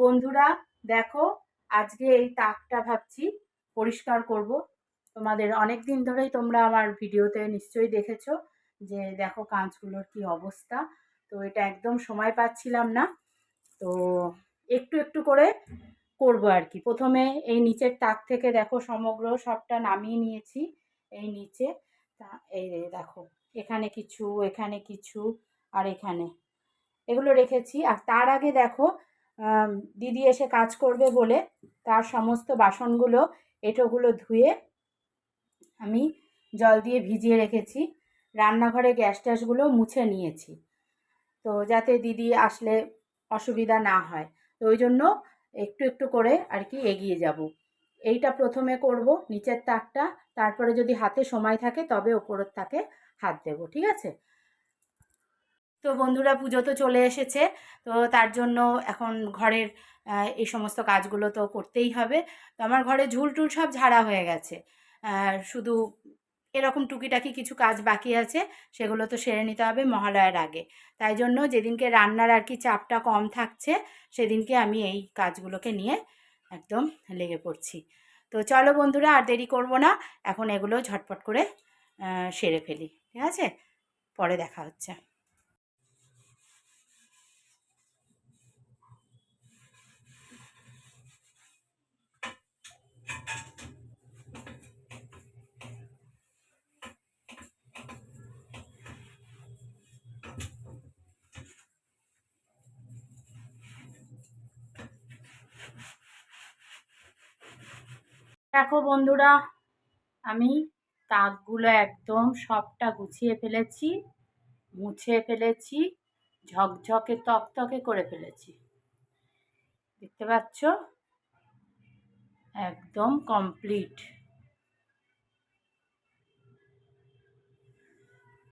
বন্ধুরা দেখো, আজকে এই তাকটা ভাবছি পরিষ্কার করব। তোমাদের অনেক দিন ধরেই তোমরা আমার ভিডিওতে নিশ্চয়ই দেখেছো যে দেখো কাঁচগুলোর কি অবস্থা। তো এটা একদম সময় পাচ্ছিলাম না, তো একটু একটু করে করব আর কি। প্রথমে এই নিচের তাক থেকে দেখো সমগ্র সবটা নামিয়ে নিয়েছি। এই নিচে এই দেখো, এখানে কিছু, এখানে কিছু, আর এখানে এগুলো রেখেছি। আর তার আগে দেখো, দিদি এসে কাজ করবে বলে তার সমস্ত বাসনগুলো এঁটোগুলো ধুয়ে আমি জল দিয়ে ভিজিয়ে রেখেছি। রান্নাঘরে গ্যাস ট্যাসগুলো মুছে নিয়েছি, তো যাতে দিদি আসলে অসুবিধা না হয়। তো ওই জন্য একটু একটু করে আর কি এগিয়ে যাব। এইটা প্রথমে করব নিচের তাকটা, তারপরে যদি হাতে সময় থাকে তবে ওপরের তাকে হাত দেব, ঠিক আছে? তো বন্ধুরা, পুজো তো চলে এসেছে, তো তার জন্য এখন ঘরের এই সমস্ত কাজগুলো তো করতেই হবে। তো আমার ঘরে ঝুল টুল সব ঝাড়া হয়ে গেছে, শুধু এরকম টুকিটাকি কিছু কাজ বাকি আছে, সেগুলো তো সেরে নিতে হবে মহালয়ার আগে। তাই জন্য যেদিনকে রান্নার আর কি চাপটা কম থাকছে, সেদিনকে আমি এই কাজগুলোকে নিয়ে একদম লেগে পড়ছি। তো চলো বন্ধুরা, আর দেরি করব না, এখন এগুলো ঝটপট করে সেরে ফেলি, ঠিক আছে? পরে দেখা হচ্ছে। দেখো বন্ধুরা, আমি তাকগুলো একদম সবটা গুছিয়ে ফেলেছি, মুছে ফেলেছি, ঝকঝকে তকতকে করে ফেলেছি। দেখতে পাচ্ছ, একদম কমপ্লিট।